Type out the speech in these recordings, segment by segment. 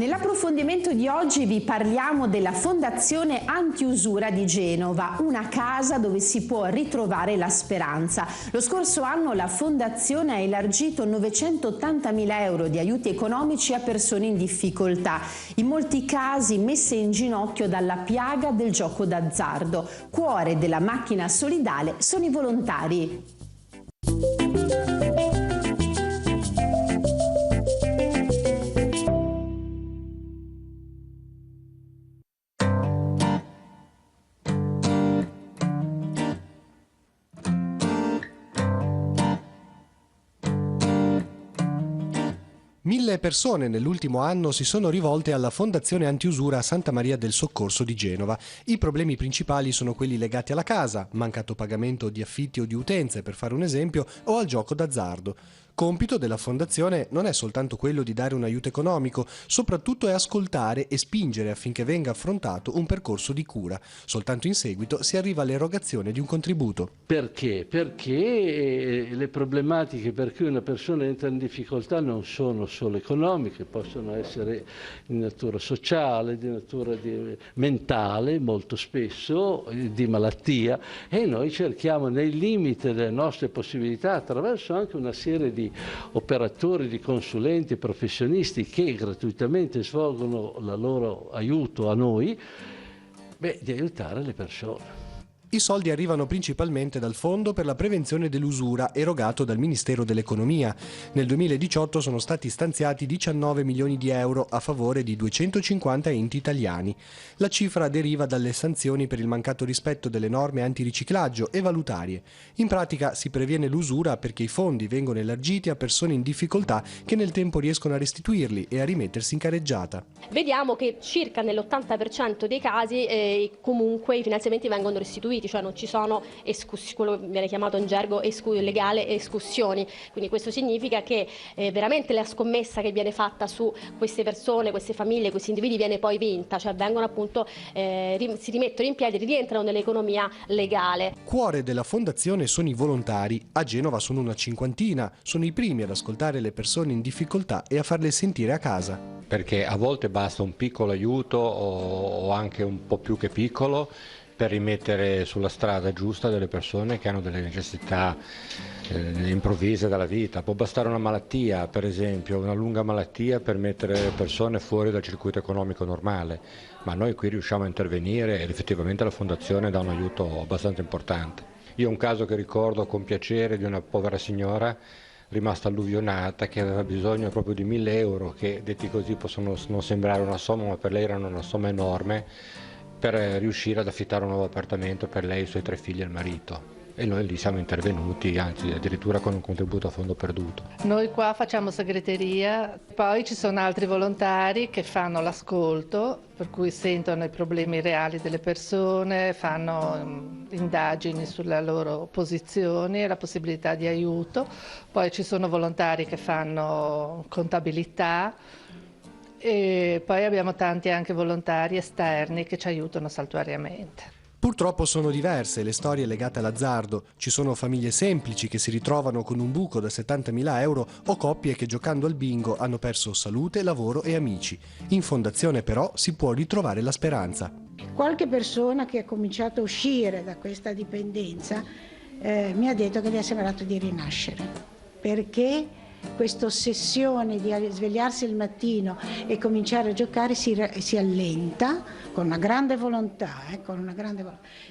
Nell'approfondimento di oggi vi parliamo della Fondazione Antiusura di Genova, una casa dove si può ritrovare la speranza. Lo scorso anno la Fondazione ha elargito 980.000 euro di aiuti economici a persone in difficoltà, in molti casi messe in ginocchio dalla piaga del gioco d'azzardo. Cuore della macchina solidale sono i volontari. 1.000 persone nell'ultimo anno si sono rivolte alla Fondazione Antiusura Santa Maria del Soccorso di Genova. I problemi principali sono quelli legati alla casa, mancato pagamento di affitti o di utenze, per fare un esempio, o al gioco d'azzardo. Compito della Fondazione non è soltanto quello di dare un aiuto economico, soprattutto è ascoltare e spingere affinché venga affrontato un percorso di cura. Soltanto in seguito si arriva all'erogazione di un contributo. Perché? Perché le problematiche per cui una persona entra in difficoltà non sono solo economiche, possono essere di natura sociale, di natura mentale, molto spesso, di malattia, e noi cerchiamo nei limiti delle nostre possibilità, attraverso anche una serie di operatori, di consulenti, professionisti che gratuitamente svolgono il loro aiuto a noi, di aiutare le persone. I soldi arrivano principalmente dal Fondo per la prevenzione dell'usura erogato dal Ministero dell'Economia. Nel 2018 sono stati stanziati 19 milioni di euro a favore di 250 enti italiani. La cifra deriva dalle sanzioni per il mancato rispetto delle norme antiriciclaggio e valutarie. In pratica si previene l'usura perché i fondi vengono elargiti a persone in difficoltà che nel tempo riescono a restituirli e a rimettersi in carreggiata. Vediamo che circa nell'80% dei casi comunque i finanziamenti vengono restituiti, cioè non ci sono quello che viene chiamato in gergo legale escussioni, quindi questo significa che veramente la scommessa che viene fatta su queste persone, queste famiglie, questi individui viene poi vinta, cioè vengono appunto, si rimettono in piedi, rientrano nell'economia legale. Cuore della Fondazione sono i volontari, a Genova sono una cinquantina, sono i primi ad ascoltare le persone in difficoltà e a farle sentire a casa. Perché a volte basta un piccolo aiuto o anche un po' più che piccolo per rimettere sulla strada giusta delle persone che hanno delle necessità improvvise dalla vita. Può bastare una malattia, per esempio, una lunga malattia per mettere le persone fuori dal circuito economico normale, ma noi qui riusciamo a intervenire ed effettivamente la Fondazione dà un aiuto abbastanza importante. Io ho un caso che ricordo con piacere di una povera signora rimasta alluvionata che aveva bisogno proprio di 1.000 euro, che detti così possono non sembrare una somma, ma per lei erano una somma enorme, per riuscire ad affittare un nuovo appartamento per lei, i suoi 3 figli e il marito. E noi lì siamo intervenuti, anzi addirittura con un contributo a fondo perduto. Noi qua facciamo segreteria, poi ci sono altri volontari che fanno l'ascolto, per cui sentono i problemi reali delle persone, fanno indagini sulle loro posizioni e la possibilità di aiuto. Poi ci sono volontari che fanno contabilità. E poi abbiamo tanti anche volontari esterni che ci aiutano saltuariamente. Purtroppo sono diverse le storie legate all'azzardo. Ci sono famiglie semplici che si ritrovano con un buco da 70.000 euro o coppie che giocando al bingo hanno perso salute, lavoro e amici. In Fondazione però si può ritrovare la speranza. Qualche persona che ha cominciato a uscire da questa dipendenza mi ha detto che gli è sembrato di rinascere, perché questa ossessione di svegliarsi il mattino e cominciare a giocare si allenta con una grande volontà,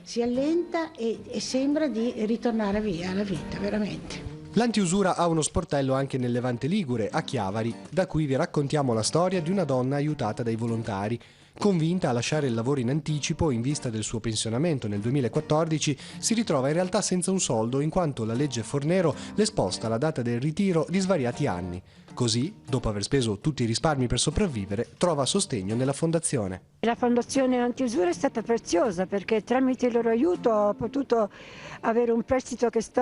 si allenta e sembra di ritornare via alla vita, veramente. L'Antiusura ha uno sportello anche nel Levante Ligure, a Chiavari, da cui vi raccontiamo la storia di una donna aiutata dai volontari. Convinta a lasciare il lavoro in anticipo in vista del suo pensionamento nel 2014, si ritrova in realtà senza un soldo in quanto la legge Fornero le sposta la data del ritiro di svariati anni. Così, dopo aver speso tutti i risparmi per sopravvivere, trova sostegno nella Fondazione. La Fondazione Antiusura è stata preziosa perché tramite il loro aiuto ho potuto avere un prestito che sto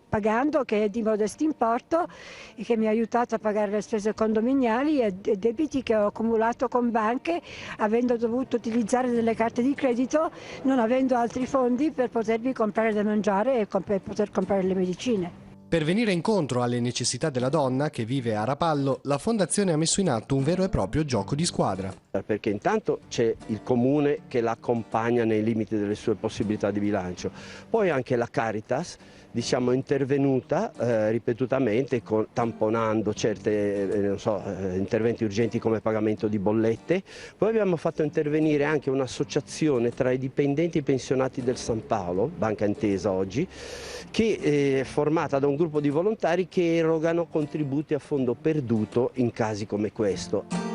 pagando, che è di modesto importo e che mi ha aiutato a pagare le spese condominiali e debiti che ho accumulato con banche, avendo dovuto utilizzare delle carte di credito, non avendo altri fondi per potermi comprare da mangiare e per poter comprare le medicine. Per venire incontro alle necessità della donna che vive a Rapallo, la Fondazione ha messo in atto un vero e proprio gioco di squadra. Perché intanto c'è il Comune che la accompagna nei limiti delle sue possibilità di bilancio, poi anche la Caritas, diciamo, è intervenuta ripetutamente tamponando certi interventi urgenti come pagamento di bollette. Poi abbiamo fatto intervenire anche un'associazione tra i dipendenti pensionati del San Paolo, Banca Intesa oggi, che è formata da un gruppo di volontari che erogano contributi a fondo perduto in casi come questo.